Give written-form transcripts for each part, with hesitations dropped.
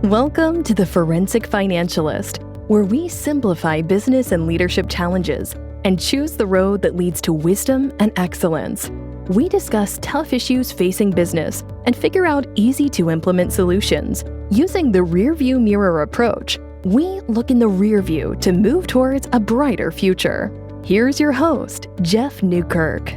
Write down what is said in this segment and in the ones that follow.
Welcome to the Forensic Financialist, where we simplify business and leadership challenges and choose the road that leads to wisdom and excellence. We discuss tough issues facing business and figure out easy-to-implement solutions. Using the rearview mirror approach, we look in the rear view to move towards a brighter future. Here's your host, Jeff Newkirk.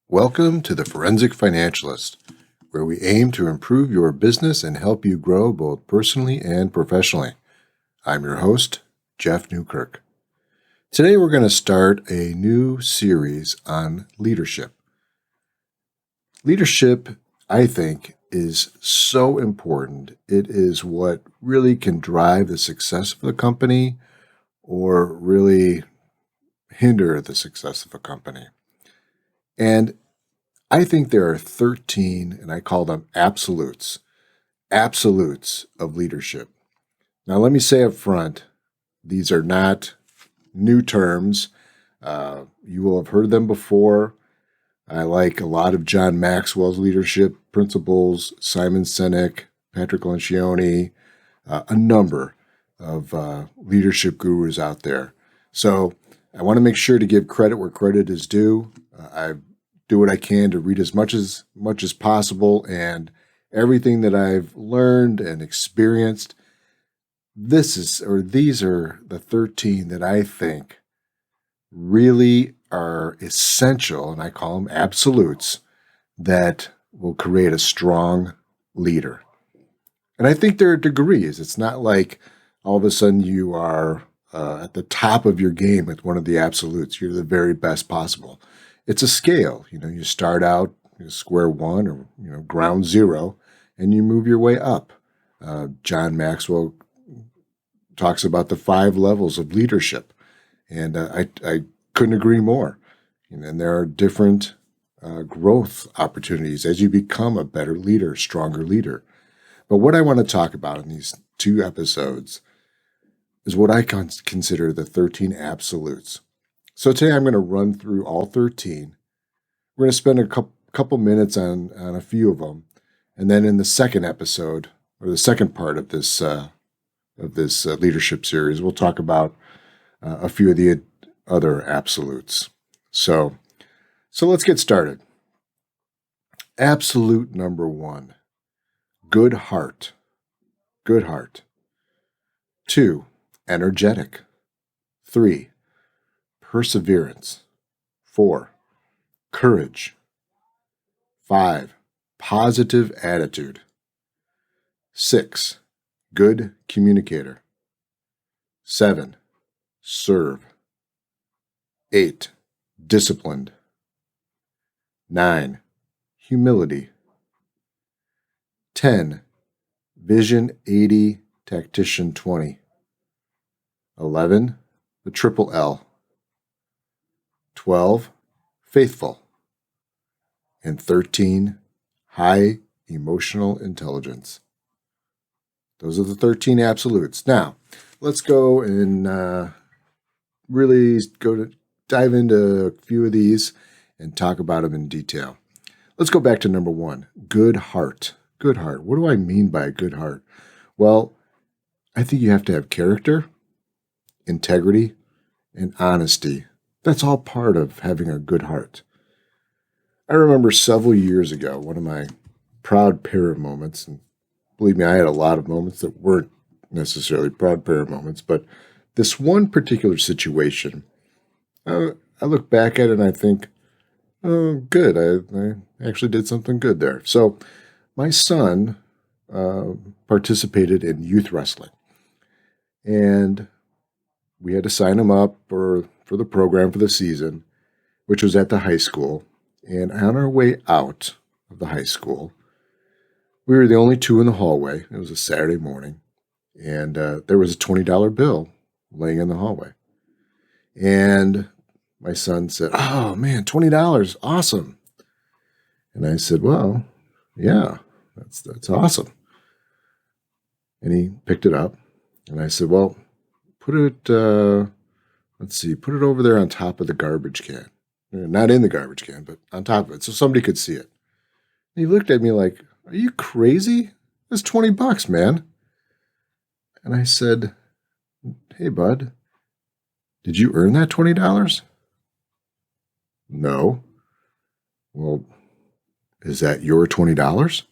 Welcome to the Forensic Financialist, where we aim to improve your business and help you grow both personally and professionally. I'm your host, Jeff Newkirk. Today we're going to start a new series on leadership. Leadership, I think, is so important. It is what really can drive the success of the company or really hinder the success of a company. And I think there are 13, and I call them absolutes of leadership. Now, let me say up front, these are not new terms. You will have heard them before. I like a lot of John Maxwell's leadership principles, Simon Sinek, Patrick Lencioni, a number of leadership gurus out there. So I want to make sure to give credit where credit is due. I do what I can to read as much as possible, and everything that I've learned and experienced, these are the 13 that I think really are essential, and I call them absolutes, that will create a strong leader. And I think there are degrees. It's not like all of a sudden you are at the top of your game with one of the absolutes. You're the very best possible. It's a scale. You start out square one or ground zero, and you move your way up. John Maxwell talks about the 5 levels of leadership, and I couldn't agree more. And there are different growth opportunities as you become a better leader, stronger leader. But what I want to talk about in these 2 episodes is what I consider the 13 absolutes. So today I'm going to run through all 13. We're going to spend a couple minutes on a few of them. And then in the second episode, or the second part of this leadership series, we'll talk about a few of the other absolutes. So let's get started. Absolute number 1, good heart. Good heart. 2, energetic. 3, perseverance. 4, courage. 5, positive attitude. 6, good communicator. 7, serve. 8, disciplined. 9, humility. 10, vision 80, tactician 20. 11, the triple L. 12, faithful. And 13, high emotional intelligence. Those are the 13 absolutes. Now, let's go and really dive into a few of these and talk about them in detail. Let's go back to number 1, good heart. Good heart. What do I mean by a good heart? Well, I think you have to have character, integrity, and honesty. That's all part of having a good heart. I remember several years ago, one of my proud parent moments, and believe me, I had a lot of moments that weren't necessarily proud parent moments, but this one particular situation, I look back at it and I think, oh, good, I actually did something good there. So my son participated in youth wrestling, and we had to sign him up for the program for the season, which was at the high school. And on our way out of the high school, we were the only 2 in the hallway. It was a Saturday morning, and there was a $20 bill laying in the hallway. And my son said, "Oh man, $20, awesome!" And I said, "Well, yeah, that's awesome." And he picked it up, and I said, "Well, put it over there on top of the garbage can. Not in the garbage can, but on top of it, so somebody could see it." And he looked at me like, "Are you crazy? It's $20, man. And I said, hey, bud, did you earn that $20? No. Well, is that your $20?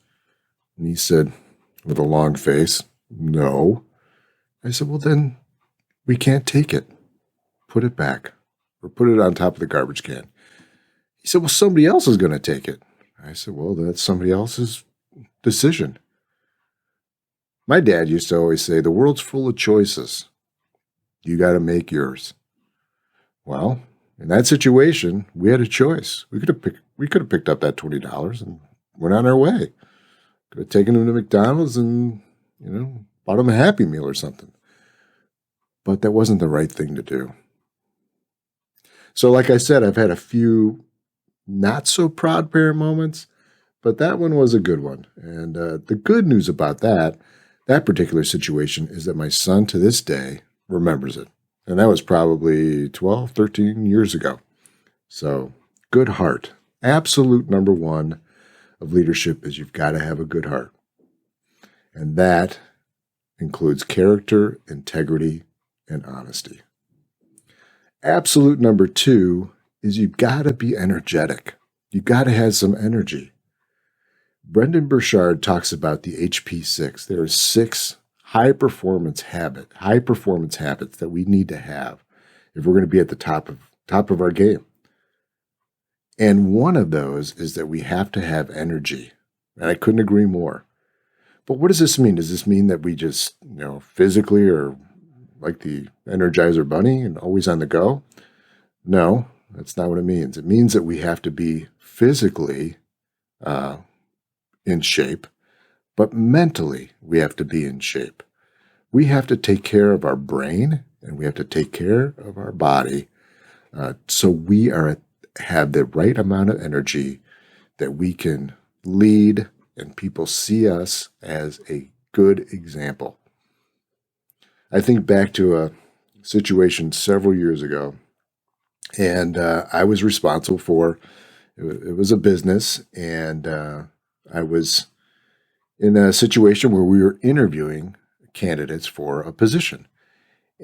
And he said, with a long face, no. I said, well, then we can't take it. Put it back or put it on top of the garbage can. He said, well, somebody else is going to take it. I said, well, that's somebody else's decision. My dad used to always say, the world's full of choices. You got to make yours. Well, in that situation, we had a choice. We could have picked up that $20 and went on our way. Could have taken him to McDonald's and, bought him a Happy Meal or something. But that wasn't the right thing to do. So like I said, I've had a few not so proud parent moments, but that one was a good one. And the good news about that particular situation is that my son to this day remembers it. And that was probably 12, 13 years ago. So good heart. Absolute number one of leadership is you've got to have a good heart. And that includes character, integrity, and honesty. Absolute number two is you've got to be energetic. You've got to have some energy. Brendon Burchard talks about the HP6. There are 6 high-performance habits that we need to have if we're going to be at the top of our game. And one of those is that we have to have energy. And I couldn't agree more. But what does this mean? Does this mean that we just, physically are like the Energizer Bunny and always on the go? No, that's not what it means. It means that we have to be physically in shape, but mentally we have to be in shape. We have to take care of our brain and we have to take care of our body so we have the right amount of energy that we can lead and people see us as a good example. I think back to a situation several years ago, and I was responsible for, it was a business, and I was in a situation where we were interviewing candidates for a position.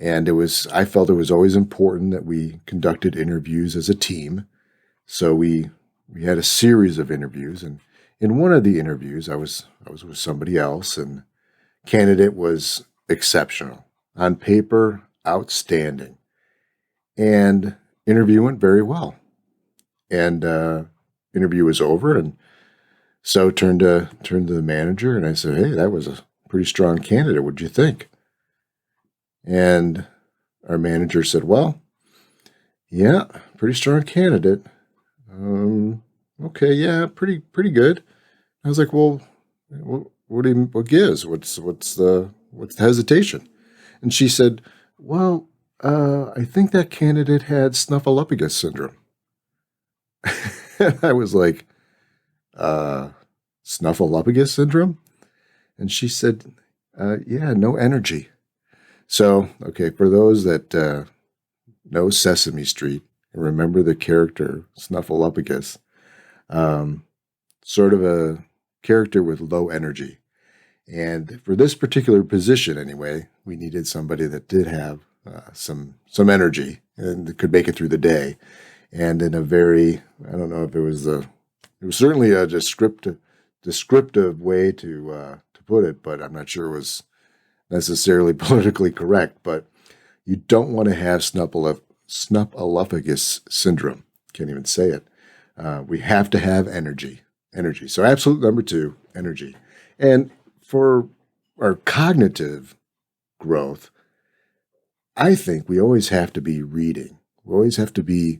And I felt it was always important that we conducted interviews as a team. So we had a series of interviews, and in one of the interviews, I was with somebody else, and candidate was exceptional. On paper, outstanding. And interview went very well. And interview was over, and so turned to the manager, and I said, hey, that was a pretty strong candidate. What'd you think? And our manager said, well, yeah, pretty strong candidate. Okay, yeah, pretty good. I was like, well, what gives? What's the hesitation? And she said, well, I think that candidate had snuffleupagus syndrome. And I was like, snuffleupagus syndrome? And she said, yeah, no energy. So, okay, for those that know Sesame Street and remember the character Snuffleupagus, sort of a character with low energy. And for this particular position anyway, we needed somebody that did have some energy and could make it through the day. And in a very, I don't know if it was certainly a descriptive way to put it, but I'm not sure it was necessarily politically correct. But you don't want to have snuffleupagus syndrome. Can't even say it. We have to have energy. So absolute number 2, energy. And for our cognitive growth, I think we always have to be reading. We always have to be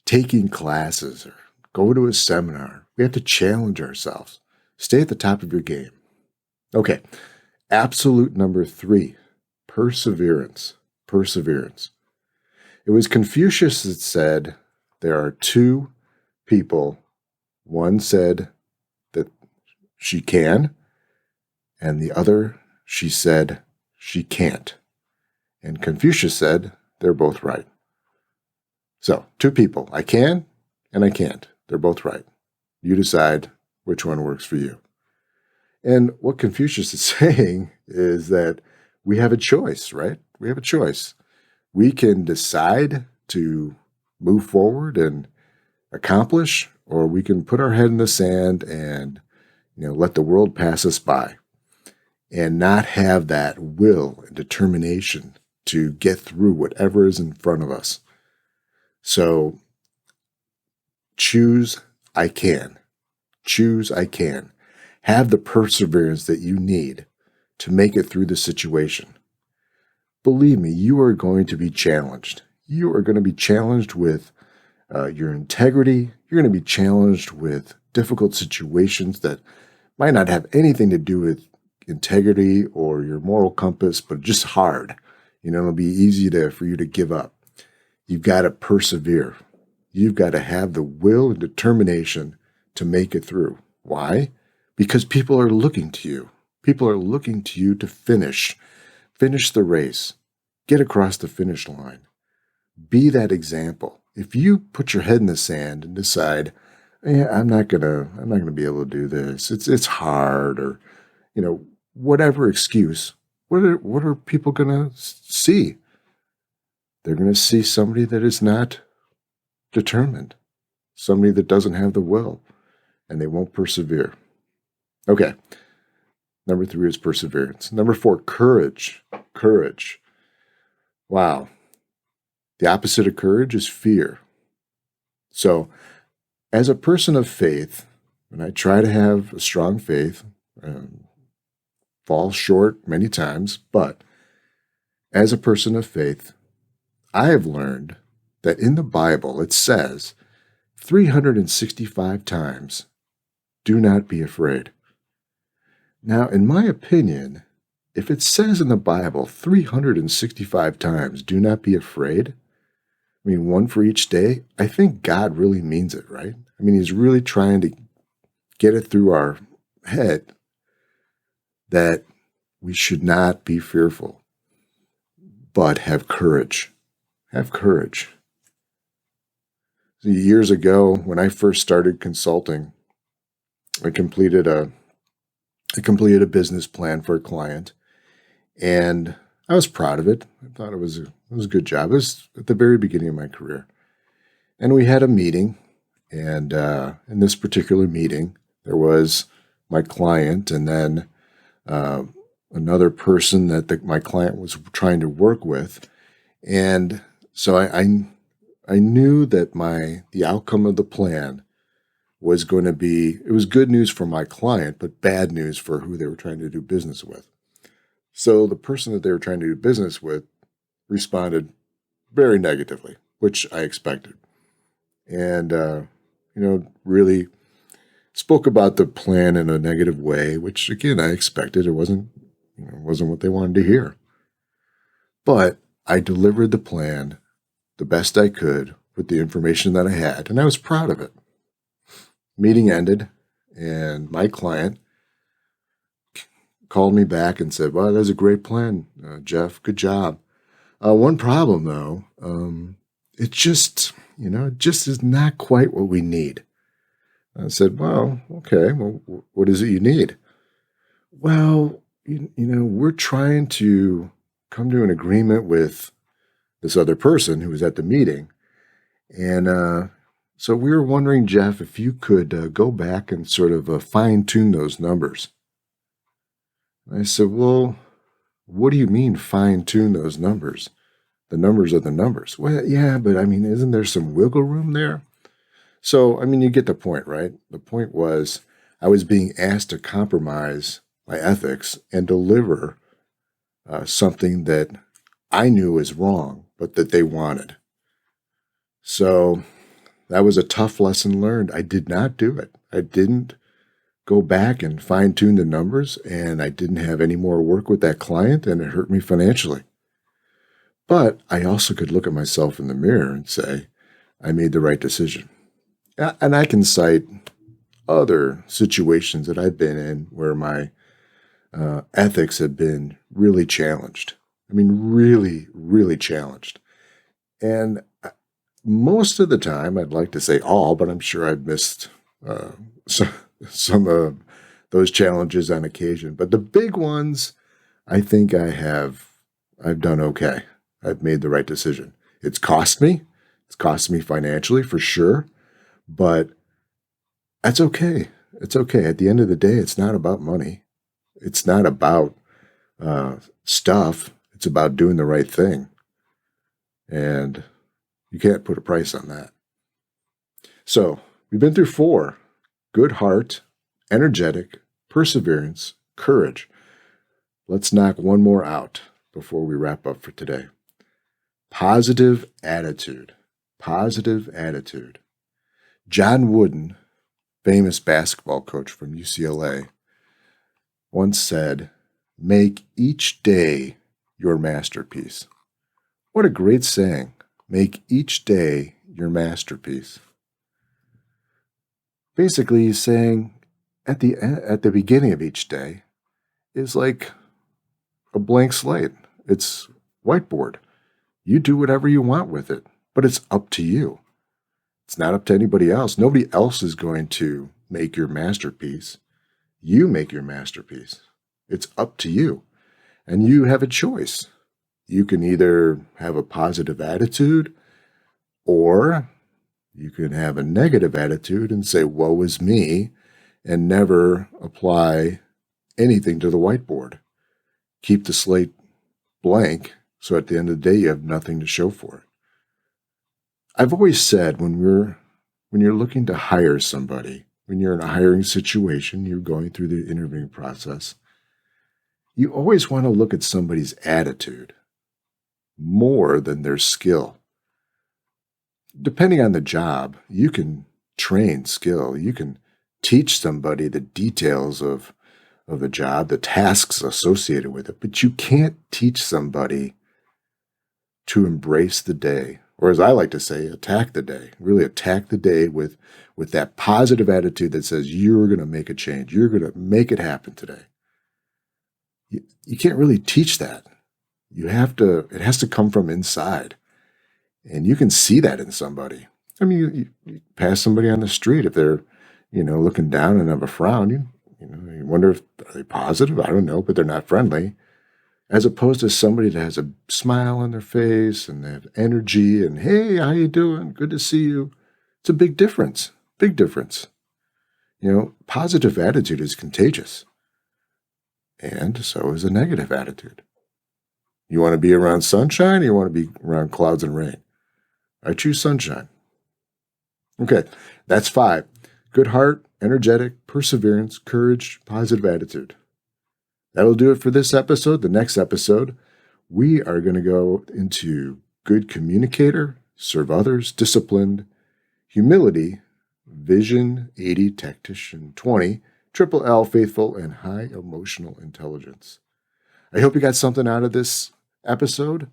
taking classes or go to a seminar. We have to challenge ourselves. Stay at the top of your game. Okay, absolute number 3, perseverance. It was Confucius that said there are 2 people. One said that she can, and the other, she said she can't. And Confucius said they're both right. So 2 people, I can and I can't. They're both right. You decide which one works for you. And what Confucius is saying is that we have a choice, right? We have a choice. We can decide to move forward and accomplish, or we can put our head in the sand and let the world pass us by and not have that will and determination to get through whatever is in front of us. So choose I can. Choose I can. Have the perseverance that you need to make it through the situation. Believe me, you are going to be challenged. You are going to be challenged with your integrity. You're going to be challenged with difficult situations that might not have anything to do with integrity or your moral compass, but just hard. It'll be easy for you to give up. You've got to persevere. You've got to have the will and determination to make it through. Why? Because people are looking to you. People are looking to you to finish the race, get across the finish line. Be that example. If you put your head in the sand and decide, I'm not gonna be able to do this. It's hard, or whatever excuse. What are people gonna see? They're gonna see somebody that is not determined, somebody that doesn't have the will, and they won't persevere. Okay. Number 3 is perseverance. Number 4, courage. Courage. Wow. The opposite of courage is fear. So, as a person of faith, and I try to have a strong faith, fall short many times, but as a person of faith, I have learned that in the Bible it says 365 times, do not be afraid. Now, in my opinion, if it says in the Bible 365 times, do not be afraid, one for each day, I think God really means it, right? He's really trying to get it through our head that we should not be fearful, but have courage. Have courage. Years ago, when I first started consulting, I completed a business plan for a client, and I was proud of it. I thought it was a good job. It was at the very beginning of my career. And we had a meeting, and in this particular meeting, there was my client and then another person that my client was trying to work with. And so I knew that the outcome of the plan was going to be, it was good news for my client, but bad news for who they were trying to do business with. So the person that they were trying to do business with responded very negatively, which I expected. And, really spoke about the plan in a negative way, which again, I expected. It wasn't what they wanted to hear. But I delivered the plan the best I could with the information that I had, and I was proud of it. Meeting ended, and my client called me back and said, "Well, that's a great plan, Jeff. Good job. One problem, though, it just is not quite what we need." I said, "Well, okay. Well, what is it you need?" "Well, we're trying to come to an agreement with this other person who was at the meeting, and so we were wondering, Jeff, if you could go back and sort of fine-tune those numbers." I said, "Well, what do you mean fine-tune those numbers? The numbers are the numbers." "Well, yeah, but isn't there some wiggle room there?" So, you get the point, right? The point was I was being asked to compromise my ethics and deliver something that I knew was wrong, but that they wanted. So that was a tough lesson learned. I did not do it. I didn't go back and fine-tune the numbers, and I didn't have any more work with that client, and it hurt me financially. But I also could look at myself in the mirror and say, I made the right decision. And I can cite other situations that I've been in where my ethics have been really challenged. Really, really challenged. And most of the time, I'd like to say all, but I'm sure I've missed some of those challenges on occasion. But the big ones, I think I've done okay. I've made the right decision. It's cost me. It's cost me financially for sure, but that's okay. It's okay. At the end of the day, it's not about money. It's not about stuff. It's about doing the right thing. And you can't put a price on that. So we've been through 4: good heart, energetic, perseverance, courage. Let's knock one more out before we wrap up for today. Positive attitude. Positive attitude. John Wooden, famous basketball coach from UCLA, once said, "Make each day your masterpiece." What a great saying. Make each day your masterpiece. Basically, he's saying at the beginning of each day is like a blank slate. It's whiteboard. You do whatever you want with it, but it's up to you. It's not up to anybody else. Nobody else is going to make your masterpiece. You make your masterpiece. It's up to you. And you have a choice. You can either have a positive attitude, or you can have a negative attitude and say, woe is me, and never apply anything to the whiteboard. Keep the slate blank, so at the end of the day, you have nothing to show for it. I've always said when you're looking to hire somebody, when you're in a hiring situation, you're going through the interviewing process, you always want to look at somebody's attitude more than their skill. Depending on the job, you can train skill. You can teach somebody the details of the job, the tasks associated with it, but you can't teach somebody to embrace the day, or as I like to say, attack the day. Really attack the day with that positive attitude that says you're going to make a change. You're going to make it happen today. You can't really teach that. It has to come from inside. And you can see that in somebody. I mean, you pass somebody on the street, if they're, looking down and have a frown, you wonder if are they positive? I don't know, but they're not friendly. As opposed to somebody that has a smile on their face and they have energy and, hey, how you doing? Good to see you. It's a big difference. Big difference. Positive attitude is contagious. And so is a negative attitude. You want to be around sunshine or you want to be around clouds and rain? I choose sunshine. Okay, that's 5. Good heart, energetic, perseverance, courage, positive attitude. That'll do it for this episode. The next episode, we are going to go into good communicator, serve others, disciplined, humility, vision, 80, tactician, 20, triple L, faithful, and high emotional intelligence. I hope you got something out of this episode.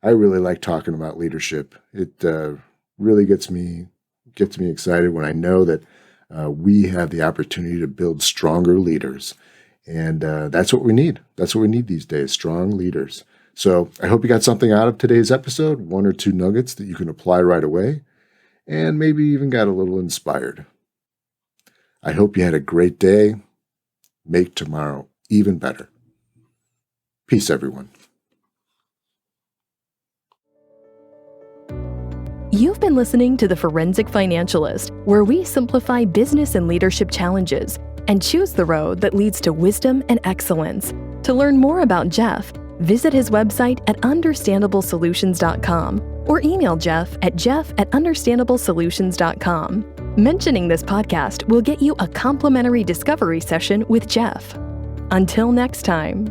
I really like talking about leadership. It really gets me excited when I know that we have the opportunity to build stronger leaders. And that's what we need. That's what we need these days, strong leaders. So I hope you got something out of today's episode, 1 or 2 nuggets that you can apply right away, and maybe even got a little inspired. I hope you had a great day. Make tomorrow even better. Peace, everyone. You've been listening to The Forensic Financialist, where we simplify business and leadership challenges and choose the road that leads to wisdom and excellence. To learn more about Jeff, visit his website at understandablesolutions.com or email Jeff at jeff@understandablesolutions.com. Mentioning this podcast will get you a complimentary discovery session with Jeff. Until next time.